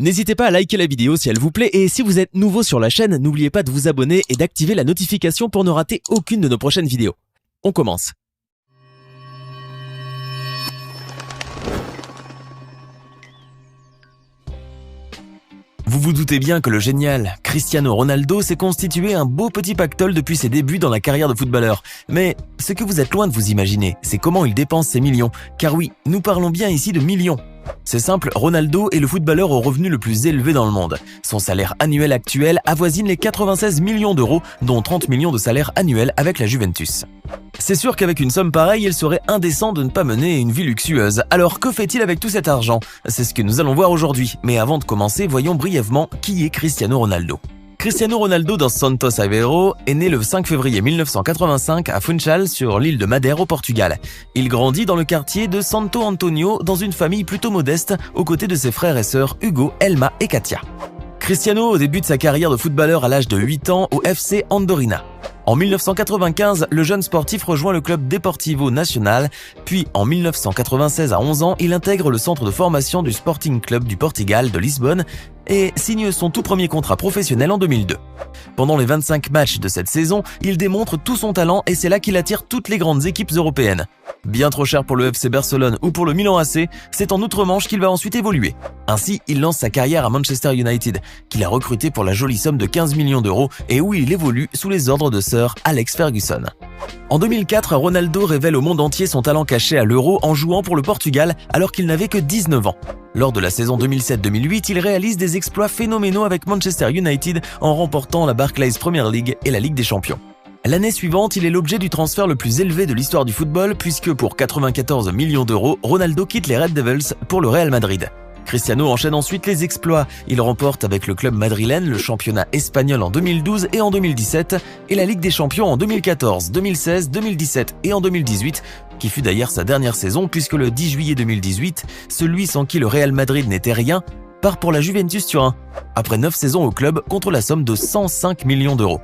N'hésitez pas à liker la vidéo si elle vous plaît et si vous êtes nouveau sur la chaîne, n'oubliez pas de vous abonner et d'activer la notification pour ne rater aucune de nos prochaines vidéos. On commence. Vous vous doutez bien que le génial Cristiano Ronaldo s'est constitué un beau petit pactole depuis ses débuts dans la carrière de footballeur. Mais ce que vous êtes loin de vous imaginer, c'est comment il dépense ses millions. Car oui, nous parlons bien ici de millions. C'est simple, Ronaldo est le footballeur au revenu le plus élevé dans le monde. Son salaire annuel actuel avoisine les 96 millions d'euros, dont 30 millions de salaire annuel avec la Juventus. C'est sûr qu'avec une somme pareille, il serait indécent de ne pas mener une vie luxueuse. Alors que fait-il avec tout cet argent? C'est ce que nous allons voir aujourd'hui. Mais avant de commencer, voyons brièvement qui est Cristiano Ronaldo. Cristiano Ronaldo dos Santos Aveiro est né le 5 février 1985 à Funchal sur l'île de Madère au Portugal. Il grandit dans le quartier de Santo Antonio dans une famille plutôt modeste aux côtés de ses frères et sœurs Hugo, Elma et Katia. Cristiano débute sa carrière de footballeur à l'âge de 8 ans au FC Andorina. En 1995, le jeune sportif rejoint le club Deportivo Nacional, puis en 1996 à 11 ans, il intègre le centre de formation du Sporting Club du Portugal de Lisbonne et signe son tout premier contrat professionnel en 2002. Pendant les 25 matchs de cette saison, il démontre tout son talent et c'est là qu'il attire toutes les grandes équipes européennes. Bien trop cher pour le FC Barcelone ou pour le Milan AC, c'est en outre-Manche qu'il va ensuite évoluer. Ainsi, il lance sa carrière à Manchester United, qu'il a recruté pour la jolie somme de 15 millions d'euros et où il évolue sous les ordres de Sir Alex Ferguson. En 2004, Ronaldo révèle au monde entier son talent caché à l'Euro en jouant pour le Portugal alors qu'il n'avait que 19 ans. Lors de la saison 2007-2008, il réalise des exploits phénoménaux avec Manchester United en remportant la Barclays Premier League et la Ligue des Champions. L'année suivante, il est l'objet du transfert le plus élevé de l'histoire du football puisque pour 94 millions d'euros, Ronaldo quitte les Red Devils pour le Real Madrid. Cristiano enchaîne ensuite les exploits. Il remporte avec le club madrilène le championnat espagnol en 2012 et en 2017 et la Ligue des Champions en 2014, 2016, 2017 et en 2018, qui fut d'ailleurs sa dernière saison puisque le 10 juillet 2018, celui sans qui le Real Madrid n'était rien, part pour la Juventus Turin, après 9 saisons au club contre la somme de 105 millions d'euros.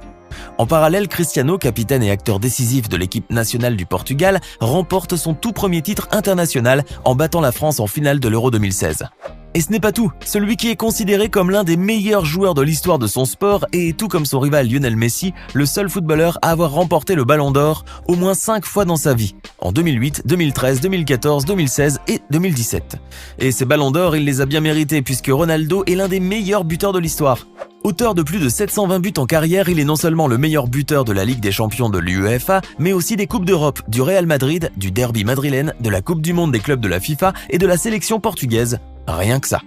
En parallèle, Cristiano, capitaine et acteur décisif de l'équipe nationale du Portugal, remporte son tout premier titre international en battant la France en finale de l'Euro 2016. Et ce n'est pas tout, celui qui est considéré comme l'un des meilleurs joueurs de l'histoire de son sport est, tout comme son rival Lionel Messi, le seul footballeur à avoir remporté le Ballon d'Or au moins 5 fois dans sa vie, en 2008, 2013, 2014, 2016 et 2017. Et ces Ballons d'Or, il les a bien mérités puisque Ronaldo est l'un des meilleurs buteurs de l'histoire. Auteur de plus de 720 buts en carrière, il est non seulement le meilleur buteur de la Ligue des Champions de l'UEFA, mais aussi des Coupes d'Europe, du Real Madrid, du Derby madrilène, de la Coupe du Monde des clubs de la FIFA et de la sélection portugaise. Rien que ça.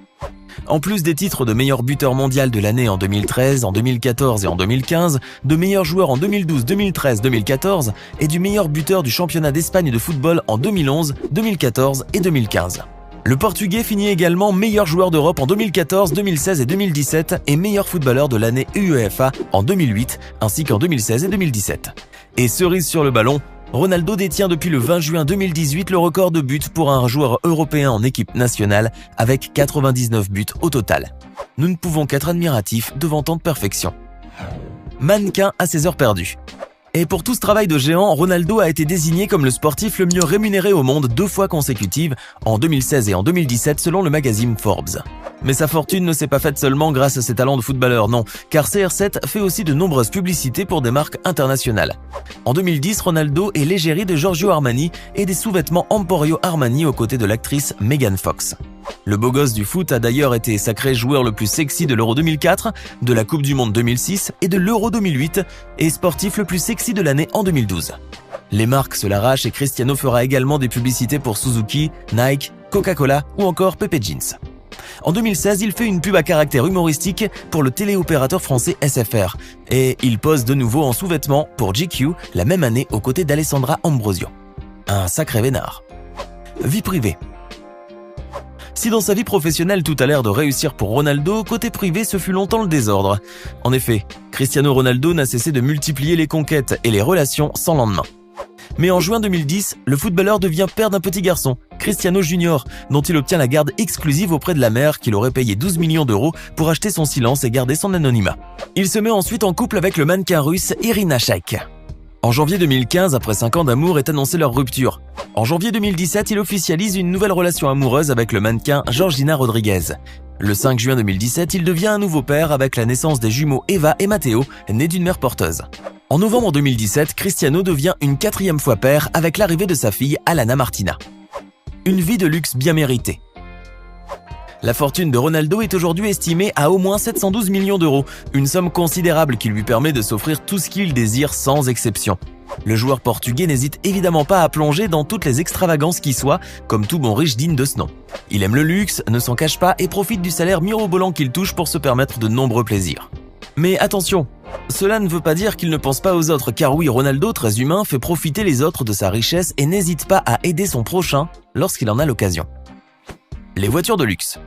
En plus des titres de meilleur buteur mondial de l'année en 2013, en 2014 et en 2015, de meilleur joueur en 2012, 2013, 2014 et du meilleur buteur du championnat d'Espagne de football en 2011, 2014 et 2015. Le Portugais finit également meilleur joueur d'Europe en 2014, 2016 et 2017 et meilleur footballeur de l'année UEFA en 2008 ainsi qu'en 2016 et 2017. Et cerise sur le ballon, Ronaldo détient depuis le 20 juin 2018 le record de buts pour un joueur européen en équipe nationale avec 99 buts au total. Nous ne pouvons qu'être admiratifs devant tant de perfection. Mannequin à ses heures perdues. Et pour tout ce travail de géant, Ronaldo a été désigné comme le sportif le mieux rémunéré au monde 2 fois consécutives, en 2016 et en 2017 selon le magazine Forbes. Mais sa fortune ne s'est pas faite seulement grâce à ses talents de footballeur, non, car CR7 fait aussi de nombreuses publicités pour des marques internationales. En 2010, Ronaldo est l'égérie de Giorgio Armani et des sous-vêtements Emporio Armani aux côtés de l'actrice Megan Fox. Le beau gosse du foot a d'ailleurs été sacré joueur le plus sexy de l'Euro 2004, de la Coupe du Monde 2006 et de l'Euro 2008 et sportif le plus sexy de l'année en 2012. Les marques se l'arrachent et Cristiano fera également des publicités pour Suzuki, Nike, Coca-Cola ou encore Pepe Jeans. En 2016, il fait une pub à caractère humoristique pour le téléopérateur français SFR et il pose de nouveau en sous-vêtements pour GQ la même année aux côtés d'Alessandra Ambrosio. Un sacré vénard. Vie privée. Si dans sa vie professionnelle tout a l'air de réussir pour Ronaldo, côté privé ce fut longtemps le désordre. En effet, Cristiano Ronaldo n'a cessé de multiplier les conquêtes et les relations sans lendemain. Mais en juin 2010, le footballeur devient père d'un petit garçon, Cristiano Junior, dont il obtient la garde exclusive auprès de la mère qu'il aurait payé 12 millions d'euros pour acheter son silence et garder son anonymat. Il se met ensuite en couple avec le mannequin russe Irina Shayk. En janvier 2015, après 5 ans d'amour, est annoncée leur rupture. En janvier 2017, il officialise une nouvelle relation amoureuse avec le mannequin Georgina Rodriguez. Le 5 juin 2017, il devient un nouveau père avec la naissance des jumeaux Eva et Matteo, nés d'une mère porteuse. En novembre 2017, Cristiano devient une 4e fois père avec l'arrivée de sa fille Alana Martina. Une vie de luxe bien méritée. La fortune de Ronaldo est aujourd'hui estimée à au moins 712 millions d'euros, une somme considérable qui lui permet de s'offrir tout ce qu'il désire sans exception. Le joueur portugais n'hésite évidemment pas à plonger dans toutes les extravagances qui soient, comme tout bon riche digne de ce nom. Il aime le luxe, ne s'en cache pas et profite du salaire mirobolant qu'il touche pour se permettre de nombreux plaisirs. Mais attention, cela ne veut pas dire qu'il ne pense pas aux autres, car oui, Ronaldo, très humain, fait profiter les autres de sa richesse et n'hésite pas à aider son prochain lorsqu'il en a l'occasion. Les voitures de luxe.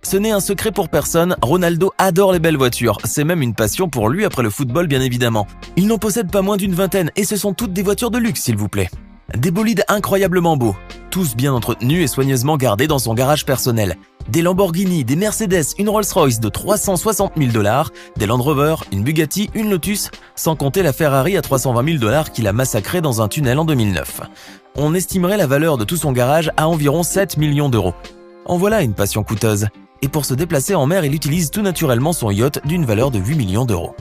Ce n'est un secret pour personne, Ronaldo adore les belles voitures, c'est même une passion pour lui après le football bien évidemment. Il n'en possède pas moins d'une vingtaine et ce sont toutes des voitures de luxe s'il vous plaît. Des bolides incroyablement beaux, tous bien entretenus et soigneusement gardés dans son garage personnel. Des Lamborghini, des Mercedes, une Rolls-Royce de 360 000 $, des Land Rover, une Bugatti, une Lotus, sans compter la Ferrari à 320 000 $ qu'il a massacrée dans un tunnel en 2009. On estimerait la valeur de tout son garage à environ 7 millions d'euros. En voilà une passion coûteuse. Et pour se déplacer en mer, il utilise tout naturellement son yacht d'une valeur de 8 millions d'euros.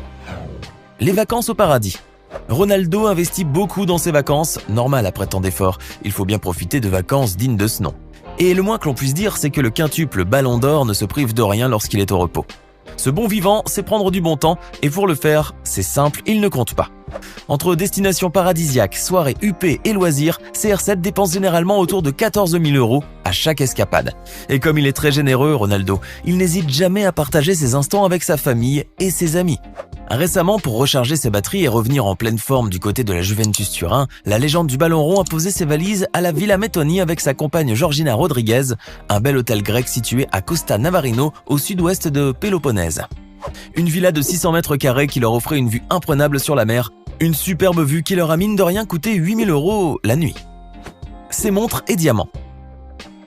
Les vacances au paradis. Ronaldo investit beaucoup dans ses vacances, normal après tant d'efforts, il faut bien profiter de vacances dignes de ce nom. Et le moins que l'on puisse dire, c'est que le quintuple Ballon d'Or ne se prive de rien lorsqu'il est au repos. Ce bon vivant, c'est prendre du bon temps, et pour le faire, c'est simple, il ne compte pas. Entre destinations paradisiaques, soirées huppées et loisirs, CR7 dépense généralement autour de 14 000 € à chaque escapade. Et comme il est très généreux, Ronaldo, il n'hésite jamais à partager ses instants avec sa famille et ses amis. Récemment, pour recharger ses batteries et revenir en pleine forme du côté de la Juventus Turin, la légende du ballon rond a posé ses valises à la Villa Mettoni avec sa compagne Georgina Rodriguez, un bel hôtel grec situé à Costa Navarino, au sud-ouest de Péloponnèse. Une villa de 600 mètres carrés qui leur offrait une vue imprenable sur la mer, une superbe vue qui leur a mine de rien coûté 8 000 € la nuit. Ses montres et diamants.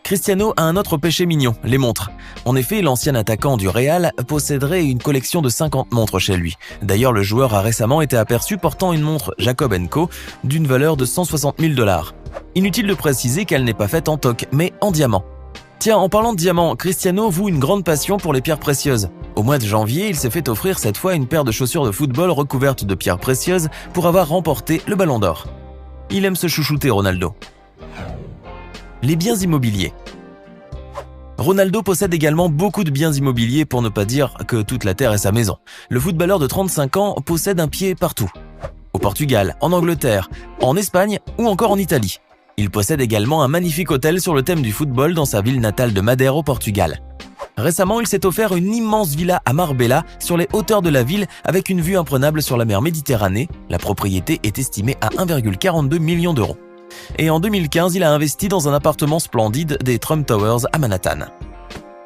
Cristiano a un autre péché mignon, les montres. En effet, l'ancien attaquant du Real posséderait une collection de 50 montres chez lui. D'ailleurs, le joueur a récemment été aperçu portant une montre Jacob & Co d'une valeur de 160 000 $. Inutile de préciser qu'elle n'est pas faite en toc, mais en diamant. Tiens, en parlant de diamants, Cristiano voue une grande passion pour les pierres précieuses. Au mois de janvier, il s'est fait offrir cette fois une paire de chaussures de football recouvertes de pierres précieuses pour avoir remporté le Ballon d'Or. Il aime se chouchouter, Ronaldo. Les biens immobiliers. Ronaldo possède également beaucoup de biens immobiliers pour ne pas dire que toute la terre est sa maison. Le footballeur de 35 ans possède un pied partout. Au Portugal, en Angleterre, en Espagne ou encore en Italie. Il possède également un magnifique hôtel sur le thème du football dans sa ville natale de Madère au Portugal. Récemment, il s'est offert une immense villa à Marbella sur les hauteurs de la ville avec une vue imprenable sur la mer Méditerranée. La propriété est estimée à 1,42 million d'euros. Et en 2015, il a investi dans un appartement splendide des Trump Towers à Manhattan.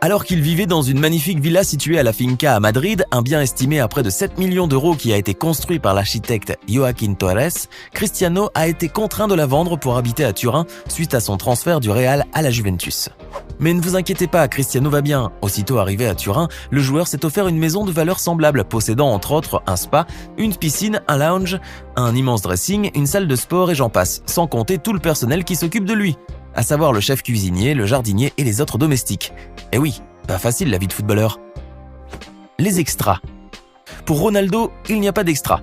Alors qu'il vivait dans une magnifique villa située à la Finca à Madrid, un bien estimé à près de 7 millions d'euros qui a été construit par l'architecte Joaquín Torres, Cristiano a été contraint de la vendre pour habiter à Turin suite à son transfert du Real à la Juventus. Mais ne vous inquiétez pas, Cristiano va bien. Aussitôt arrivé à Turin, le joueur s'est offert une maison de valeur semblable, possédant entre autres un spa, une piscine, un lounge, un immense dressing, une salle de sport et j'en passe, sans compter tout le personnel qui s'occupe de lui, à savoir le chef cuisinier, le jardinier et les autres domestiques. Et oui, pas facile la vie de footballeur. Les extras. Pour Ronaldo, il n'y a pas d'extra.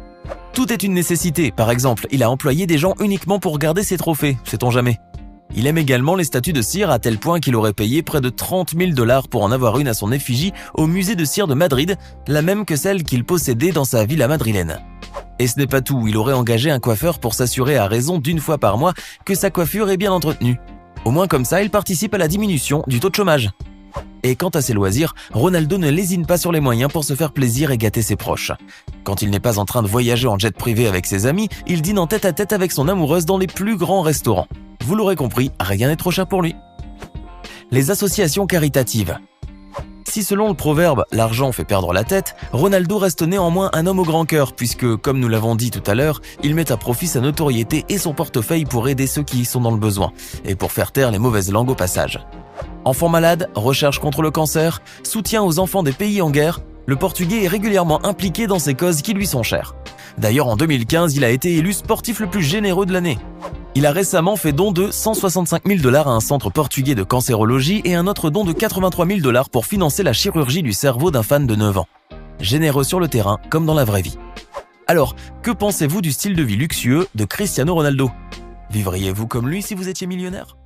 Tout est une nécessité. Par exemple, il a employé des gens uniquement pour garder ses trophées, sait-on jamais. Il aime également les statues de cire à tel point qu'il aurait payé près de 30 000 $ pour en avoir une à son effigie au musée de cire de Madrid, la même que celle qu'il possédait dans sa villa madrilène. Et ce n'est pas tout, il aurait engagé un coiffeur pour s'assurer à raison d'1 fois par mois que sa coiffure est bien entretenue. Au moins comme ça, il participe à la diminution du taux de chômage. Et quant à ses loisirs, Ronaldo ne lésine pas sur les moyens pour se faire plaisir et gâter ses proches. Quand il n'est pas en train de voyager en jet privé avec ses amis, il dîne en tête-à-tête avec son amoureuse dans les plus grands restaurants. Vous l'aurez compris, rien n'est trop cher pour lui. Les associations caritatives. Si selon le proverbe « l'argent fait perdre la tête », Ronaldo reste néanmoins un homme au grand cœur puisque, comme nous l'avons dit tout à l'heure, il met à profit sa notoriété et son portefeuille pour aider ceux qui y sont dans le besoin et pour faire taire les mauvaises langues au passage. Enfants malades, recherche contre le cancer, soutien aux enfants des pays en guerre, le Portugais est régulièrement impliqué dans ces causes qui lui sont chères. D'ailleurs, en 2015, il a été élu sportif le plus généreux de l'année. Il a récemment fait don de 165 000 $ à un centre portugais de cancérologie et un autre don de 83 000 $ pour financer la chirurgie du cerveau d'un fan de 9 ans. Généreux sur le terrain comme dans la vraie vie. Alors, que pensez-vous du style de vie luxueux de Cristiano Ronaldo? Vivriez-vous comme lui si vous étiez millionnaire?